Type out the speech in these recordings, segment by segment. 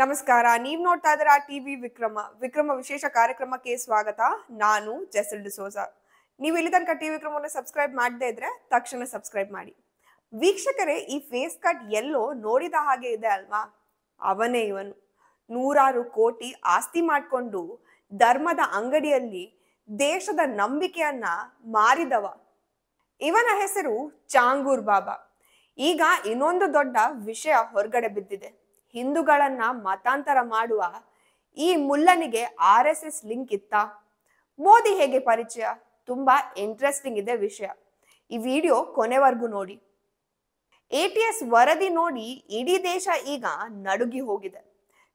ನಮಸ್ಕಾರ. ನೀವ್ ನೋಡ್ತಾ ಇದ್ದೀರಾ ಟಿವಿ ವಿಕ್ರಮ ವಿಶೇಷ ಕಾರ್ಯಕ್ರಮಕ್ಕೆ ಸ್ವಾಗತ. ನಾನು ಜೆಸಲ್ ಡಿಸೋಜಾ. ನೀವು ಇಲ್ಲಿ ತನಕ ಟಿವಿ ವಿಕ್ರಮವನ್ನು ಸಬ್ಸ್ಕ್ರೈಬ್ ಮಾಡದೇ ಇದ್ರೆ ತಕ್ಷಣ ಸಬ್ಸ್ಕ್ರೈಬ್ ಮಾಡಿ. ವೀಕ್ಷಕರೇ, ಈ ಫೇಸ್ ಕಟ್ ಎಲ್ಲೋ ನೋಡಿದ ಹಾಗೆ ಇದೆ ಅಲ್ವಾ? ಅವನೇ ಇವನು. 100 ಕೋಟಿ ಆಸ್ತಿ ಮಾಡ್ಕೊಂಡು ಧರ್ಮದ ಅಂಗಡಿಯಲ್ಲಿ ದೇಶದ ನಂಬಿಕೆಯನ್ನ ಮಾರಿದವ. ಇವನ ಹೆಸರು ಚಾಂಗೂರ್ ಬಾಬಾ. ಈಗ ಇನ್ನೊಂದು ದೊಡ್ಡ ವಿಷಯ ಹೊರಗಡೆ ಬಿದ್ದಿದೆ. ಹಿಂದೂಗಳನ್ನ ಮತಾಂತರ ಮಾಡುವ ಈ ಮುಲ್ಲನಿಗೆ RSS ಲಿಂಕ್ ಇತ್ತ? ಮೋದಿ ಹೇಗೆ ಪರಿಚಯ? ತುಂಬಾ ಇಂಟ್ರೆಸ್ಟಿಂಗ್ ಇದೆ ವಿಷಯ. ಈ ವಿಡಿಯೋ ಕೊನೆವರೆಗೂ ನೋಡಿ. ATS ವರದಿ ನೋಡಿ ಇಡೀ ದೇಶ ಈಗ ನಡುಗಿ ಹೋಗಿದೆ.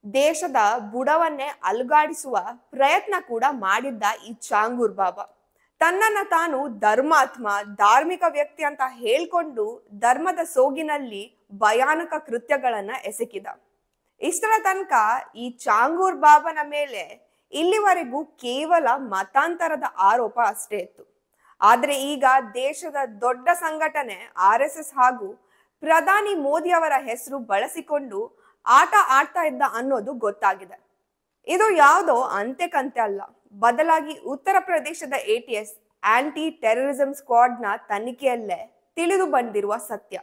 ದೇಶದ ಬುಡವನ್ನೇ ಅಲುಗಾಡಿಸುವ ಪ್ರಯತ್ನ ಕೂಡ ಮಾಡಿದ್ದ ಈ ಚಾಂಗೂರ್ ಬಾಬಾ ತನ್ನನ್ನ ತಾನು ಧರ್ಮಾತ್ಮ, ಧಾರ್ಮಿಕ ವ್ಯಕ್ತಿ ಅಂತ ಹೇಳ್ಕೊಂಡು ಧರ್ಮದ ಸೋಗಿನಲ್ಲಿ ಭಯಾನಕ ಕೃತ್ಯಗಳನ್ನ ಎಸಗಿದ. ಇಷ್ಟರ ತನಕ ಈ ಚಾಂಗೂರ್ ಬಾಬನ ಮೇಲೆ ಇಲ್ಲಿವರೆಗೂ ಕೇವಲ ಮತಾಂತರದ ಆರೋಪ ಅಷ್ಟೇ ಇತ್ತು. ಆದ್ರೆ ಈಗ ದೇಶದ ದೊಡ್ಡ ಸಂಘಟನೆ RSS ಹಾಗೂ ಪ್ರಧಾನಿ ಮೋದಿ ಅವರ ಹೆಸರು ಬಳಸಿಕೊಂಡು ಆಟ ಆಡ್ತಾ ಇದ್ದ ಅನ್ನೋದು ಗೊತ್ತಾಗಿದೆ. ಇದು ಯಾವುದೋ ಅಂತೆ ಅಲ್ಲ, ಬದಲಾಗಿ ಉತ್ತರ ಪ್ರದೇಶದ ATS ಆಂಟಿ ಟೆರರಿಸಂ ಸ್ಕ್ವಾಡ್ನ ತನಿಖೆಯಲ್ಲೇ ತಿಳಿದು ಬಂದಿರುವ ಸತ್ಯ.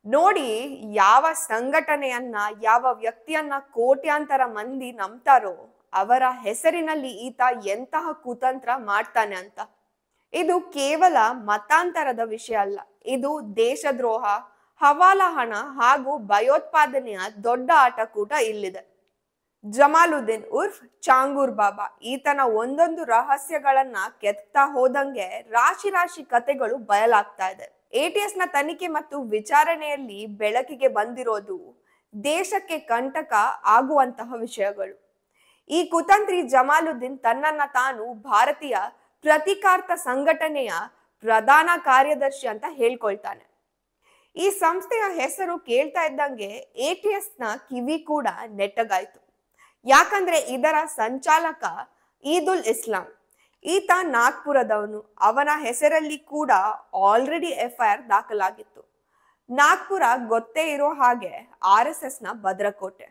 ನೋಡಿ, ಯಾವ ಸಂಘಟನೆಯನ್ನ, ಯಾವ ವ್ಯಕ್ತಿಯನ್ನ ಕೋಟ್ಯಾಂತರ ಮಂದಿ ನಂಬ್ತಾರೋ ಅವರ ಹೆಸರಿನಲ್ಲಿ ಈತ ಎಂತಹ ಕುತಂತ್ರ ಮಾಡ್ತಾನೆ ಅಂತ. ಇದು ಕೇವಲ ಮತಾಂತರದ ವಿಷಯ ಅಲ್ಲ, ಇದು ದೇಶದ್ರೋಹ, ಹವಾಲಾ ಹಣ ಹಾಗೂ ಭಯೋತ್ಪಾದನೆಯ ದೊಡ್ಡ ಆಟ ಕೂಟ ಇಲ್ಲಿದೆ. ಜಮಾಲುದ್ದೀನ್ ಉರ್ಫ್ ಚಾಂಗೂರ್ ಬಾಬಾ ಈತನ ಒಂದೊಂದು ರಹಸ್ಯಗಳನ್ನ ಕೆತ್ತಾ ಹೋದಂಗೆ ರಾಶಿ ರಾಶಿ ಕತೆಗಳು ಬಯಲಾಗ್ತಾ ಇದೆ. ATS ನ ತನಿಖೆ ಮತ್ತು ವಿಚಾರಣೆಯಲ್ಲಿ ಬೆಳಕಿಗೆ ಬಂದಿರೋದು ದೇಶಕ್ಕೆ ಕಂಟಕ ಆಗುವಂತಹ ವಿಷಯಗಳು. ಈ ಕುತಂತ್ರಿ ಜಮಾಲುದ್ದೀನ್ ತನ್ನನ್ನ ತಾನು ಭಾರತೀಯ ಪ್ರತಿಕಾರ್ಥ ಸಂಘಟನೆಯ ಪ್ರಧಾನ ಕಾರ್ಯದರ್ಶಿ ಅಂತ ಹೇಳ್ಕೊಳ್ತಾನೆ. ಈ ಸಂಸ್ಥೆಯ ಹೆಸರು ಕೇಳ್ತಾ ಇದ್ದಂಗೆ ATS ನ ಕಿವಿ ಕೂಡ ನೆಟ್ಟಗಾಯ್ತು. ಯಾಕಂದ್ರೆ ಇದರ ಸಂಚಾಲಕ ಈದುಲ್ ಇಸ್ಲಾಂ, ಈತ ನಾಗ್ಪುರದವನು. ಅವನ ಹೆಸರಲ್ಲಿ ಕೂಡ ಆಲ್ರೆಡಿ FIR ದಾಖಲಾಗಿತ್ತು. ನಾಗ್ಪುರ ಗೊತ್ತೇ ಇರೋ ಹಾಗೆ RSS ನ ಭದ್ರಕೋಟೆ.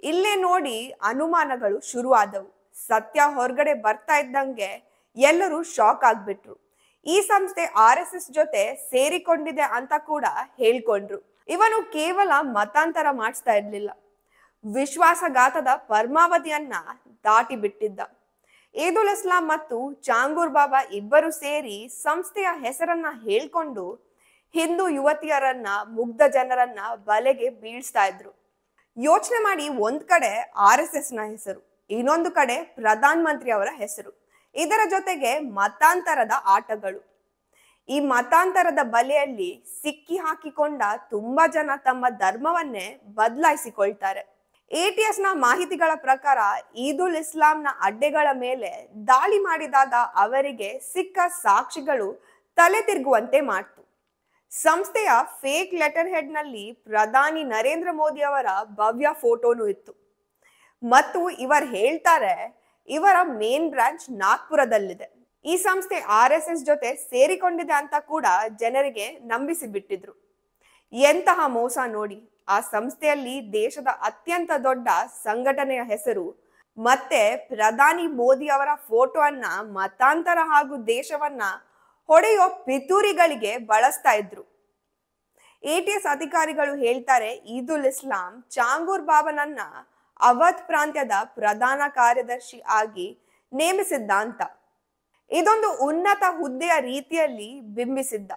ಇಲ್ಲೇ ನೋಡಿ ಅನುಮಾನಗಳು ಶುರುವಾದವು. ಸತ್ಯ ಹೊರಗಡೆ ಬರ್ತಾ ಇದ್ದಂಗೆ ಎಲ್ಲರೂ ಶಾಕ್ ಆಗ್ಬಿಟ್ರು. ಈ ಸಂಸ್ಥೆ RSS ಜೊತೆ ಸೇರಿಕೊಂಡಿದೆ ಅಂತ ಕೂಡ ಹೇಳ್ಕೊಂಡ್ರು. ಇವನು ಕೇವಲ ಮತಾಂತರ ಮಾಡಿಸ್ತಾ ಇರ್ಲಿಲ್ಲ, ವಿಶ್ವಾಸಘಾತದ ಪರಮಾವಧಿಯನ್ನ ದಾಟಿ ಬಿಟ್ಟಿದ್ದ. ಈದುಲ್ ಇಸ್ಲಾಂ ಮತ್ತು ಚಾಂಗೂರ್ ಬಾಬಾ ಇಬ್ಬರು ಸೇರಿ ಸಂಸ್ಥೆಯ ಹೆಸರನ್ನ ಹೇಳ್ಕೊಂಡು ಹಿಂದೂ ಯುವತಿಯರನ್ನ, ಮುಗ್ಧ ಜನರನ್ನ ಬಲೆಗೆ ಬೀಳ್ಸ್ತಾ ಇದ್ರು. ಯೋಚನೆ ಮಾಡಿ, ಒಂದ್ ಕಡೆ RSS ನ ಹೆಸರು, ಇನ್ನೊಂದು ಕಡೆ ಪ್ರಧಾನ ಮಂತ್ರಿ ಅವರ ಹೆಸರು, ಇದರ ಜೊತೆಗೆ ಮತಾಂತರದ ಆಟಗಳು. ಈ ಮತಾಂತರದ ಬಲೆಯಲ್ಲಿ ಸಿಕ್ಕಿ ಹಾಕಿಕೊಂಡ ತುಂಬಾ ಜನ ತಮ್ಮ ಧರ್ಮವನ್ನೇ ಬದಲಾಯಿಸಿಕೊಳ್ತಾರೆ. ATS ನ ಮಾಹಿತಿಗಳ ಪ್ರಕಾರ ಈದುಲ್ ಇಸ್ಲಾಂನ ಅಡ್ಡೆಗಳ ಮೇಲೆ ದಾಳಿ ಮಾಡಿದಾಗ ಅವರಿಗೆ ಸಿಕ್ಕ ಸಾಕ್ಷಿಗಳು ತಲೆ ತಿರುಗುವಂತೆ ಮಾಡ್ತು. ಸಂಸ್ಥೆಯ ಫೇಕ್ ಲೆಟರ್ ಹೆಡ್ ನಲ್ಲಿ ಪ್ರಧಾನಿ ನರೇಂದ್ರ ಮೋದಿ ಅವರ ಭವ್ಯ ಫೋಟೋನು ಇತ್ತು. ಮತ್ತು ಇವರು ಹೇಳ್ತಾರೆ ಇವರ ಮೇನ್ ಬ್ರಾಂಚ್ ನಾಗ್ಪುರದಲ್ಲಿದೆ. ಈ ಸಂಸ್ಥೆ RSS ಜೊತೆ ಸೇರಿಕೊಂಡಿದೆ ಅಂತ ಕೂಡ ಜನರಿಗೆ ನಂಬಿಸಿ ಬಿಟ್ಟಿದ್ರು. ಎಂತಹ ಮೋಸ ನೋಡಿ! ಆ ಸಂಸ್ಥೆಯಲ್ಲಿ ದೇಶದ ಅತ್ಯಂತ ದೊಡ್ಡ ಸಂಘಟನೆಯ ಹೆಸರು ಮತ್ತೆ ಪ್ರಧಾನಿ ಮೋದಿ ಅವರ ಫೋಟೋವನ್ನ ಮತಾಂತರ ಹಾಗೂ ದೇಶವನ್ನ ಹೊಡೆಯೋ ಪಿತೂರಿಗಳಿಗೆ ಬಳಸ್ತಾ ಇದ್ರು. ATS ಅಧಿಕಾರಿಗಳು ಹೇಳ್ತಾರೆ ಈದುಲ್ ಇಸ್ಲಾಂ ಚಾಂಗೂರ್ ಬಾಬನನ್ನ ಅವಧ್ ಪ್ರಾಂತ್ಯದ ಪ್ರಧಾನ ಕಾರ್ಯದರ್ಶಿ ಆಗಿ ನೇಮಿಸಿದ್ದ ಅಂತ. ಇದೊಂದು ಉನ್ನತ ಹುದ್ದೆಯ ರೀತಿಯಲ್ಲಿ ಬಿಂಬಿಸಿದ್ದ.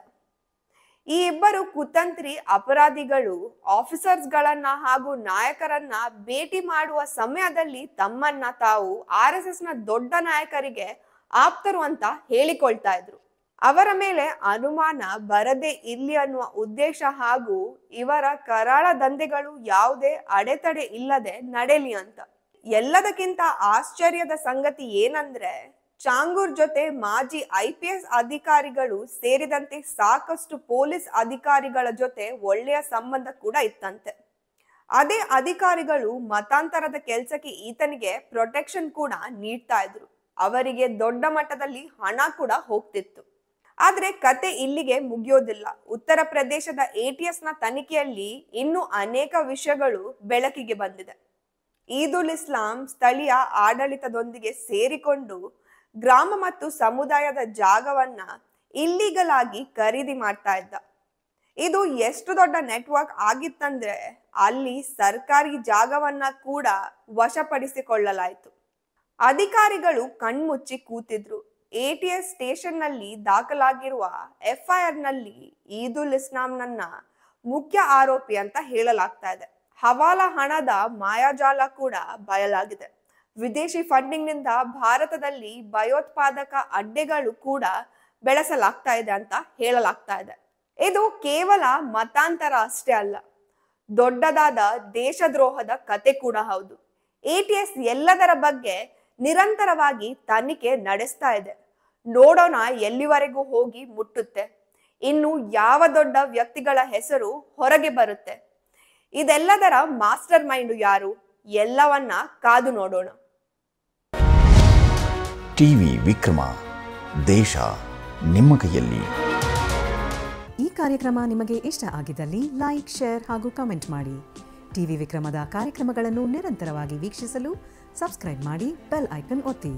ಈ ಇಬ್ಬರು ಕುತಂತ್ರಿ ಅಪರಾಧಿಗಳು ಆಫೀಸರ್ಸ್ ಗಳನ್ನ ಹಾಗೂ ನಾಯಕರನ್ನ ಭೇಟಿ ಮಾಡುವ ಸಮಯದಲ್ಲಿ ತಮ್ಮನ್ನ ತಾವು RSS ನ ದೊಡ್ಡ ನಾಯಕರಿಗೆ ಆಪ್ತರು ಅಂತ ಹೇಳಿಕೊಳ್ತಾ ಇದ್ರು. ಅವರ ಮೇಲೆ ಅನುಮಾನ ಬರದೇ ಇರ್ಲಿ ಅನ್ನುವ ಉದ್ದೇಶ ಹಾಗೂ ಇವರ ಕರಾಳ ದಂಧೆಗಳು ಯಾವುದೇ ಅಡೆತಡೆ ಇಲ್ಲದೆ ನಡೆಯಲಿ ಅಂತ. ಎಲ್ಲದಕ್ಕಿಂತ ಆಶ್ಚರ್ಯದ ಸಂಗತಿ ಏನಂದ್ರೆ, ಚಾಂಗೂರ್ ಜೊತೆ ಮಾಜಿ IPS ಅಧಿಕಾರಿಗಳು ಸೇರಿದಂತೆ ಸಾಕಷ್ಟು ಪೊಲೀಸ್ ಅಧಿಕಾರಿಗಳ ಜೊತೆ ಒಳ್ಳೆಯ ಸಂಬಂಧ ಕೂಡ ಇತ್ತಂತೆ. ಅದೇ ಅಧಿಕಾರಿಗಳು ಮತಾಂತರದ ಕೆಲಸಕ್ಕೆ ಈತನಿಗೆ ಪ್ರೊಟೆಕ್ಷನ್ ಕೂಡ ನೀಡ್ತಾ ಇದ್ರು. ಅವರಿಗೆ ದೊಡ್ಡ ಮಟ್ಟದಲ್ಲಿ ಹಣ ಕೂಡ ಹೋಗ್ತಿತ್ತು. ಆದ್ರೆ ಕತೆ ಇಲ್ಲಿಗೆ ಮುಗಿಯೋದಿಲ್ಲ. ಉತ್ತರ ಪ್ರದೇಶದ ATS ನ ತನಿಖೆಯಲ್ಲಿ ಇನ್ನೂ ಅನೇಕ ವಿಷಯಗಳು ಬೆಳಕಿಗೆ ಬಂದಿದೆ. ಈದ್ ಉಲ್ ಇಸ್ಲಾಂ ಸ್ಥಳೀಯ ಆಡಳಿತದೊಂದಿಗೆ ಸೇರಿಕೊಂಡು ಗ್ರಾಮ ಮತ್ತು ಸಮುದಾಯದ ಜಾಗವನ್ನ ಇಲ್ಲಿಗಲ್ ಆಗಿ ಖರೀದಿ ಮಾಡ್ತಾ ಇದ್ದ. ಇದು ಎಷ್ಟು ದೊಡ್ಡ ನೆಟ್ವರ್ಕ್ ಆಗಿತ್ತಂದ್ರೆ ಅಲ್ಲಿ ಸರ್ಕಾರಿ ಜಾಗವನ್ನ ಕೂಡ ವಶಪಡಿಸಿಕೊಳ್ಳಲಾಯಿತು. ಅಧಿಕಾರಿಗಳು ಕಣ್ಮುಚ್ಚಿ ಕೂತಿದ್ರು. ATS ಸ್ಟೇಷನ್ ನಲ್ಲಿ ದಾಖಲಾಗಿರುವ FIR ನಲ್ಲಿ ಈದ್ ಉಲ್ ಇಸ್ಲಾಂನನ್ನ ಮುಖ್ಯ ಆರೋಪಿ ಅಂತ ಹೇಳಲಾಗ್ತಾ ಇದೆ. ಹವಾಲಾ ಹಣದ ಮಾಯಾಜಾಲ ಕೂಡ ಬಯಲಾಗಿದೆ. ವಿದೇಶಿ ಫಂಡಿಂಗ್ ನಿಂದ ಭಾರತದಲ್ಲಿ ಭಯೋತ್ಪಾದಕ ಅಡ್ಡೆಗಳು ಕೂಡ ಬೆಳೆಸಲಾಗ್ತಾ ಇದೆ ಅಂತ ಹೇಳಲಾಗ್ತಾ ಇದೆ. ಇದು ಕೇವಲ ಮತಾಂತರ ಅಷ್ಟೇ ಅಲ್ಲ, ದೊಡ್ಡದಾದ ದೇಶದ್ರೋಹದ ಕತೆ ಕೂಡ ಹೌದು. ATS ಎಲ್ಲದರ ಬಗ್ಗೆ ನಿರಂತರವಾಗಿ ತನಿಖೆ ನಡೆಸ್ತಾ ಇದೆ. ನೋಡೋಣ ಎಲ್ಲಿವರೆಗೂ ಹೋಗಿ ಮುಟ್ಟುತ್ತೆ, ಇನ್ನು ಯಾವ ದೊಡ್ಡ ವ್ಯಕ್ತಿಗಳ ಹೆಸರು ಹೊರಗೆ ಬರುತ್ತೆ, ಇದೆಲ್ಲದರ ಮಾಸ್ಟರ್ ಮೈಂಡ್ ಯಾರು, ಎಲ್ಲವನ್ನ ಕಾದು ನೋಡೋಣ. ಟಿವಿ ವಿಕ್ರಮ, ದೇಶ ನಿಮ್ಮ ಕೈಯಲ್ಲಿ. ಈ ಕಾರ್ಯಕ್ರಮ ನಿಮಗೆ ಇಷ್ಟ ಆಗಿದ್ದಲ್ಲಿ ಲೈಕ್, ಶೇರ್ ಹಾಗೂ ಕಮೆಂಟ್ ಮಾಡಿ. ಟಿವಿ ವಿಕ್ರಮದ ಕಾರ್ಯಕ್ರಮಗಳನ್ನು ನಿರಂತರವಾಗಿ ವೀಕ್ಷಿಸಲು ಸಬ್ಸ್ಕ್ರೈಬ್ ಮಾಡಿ, ಬೆಲ್ ಐಕನ್ ಒತ್ತಿ.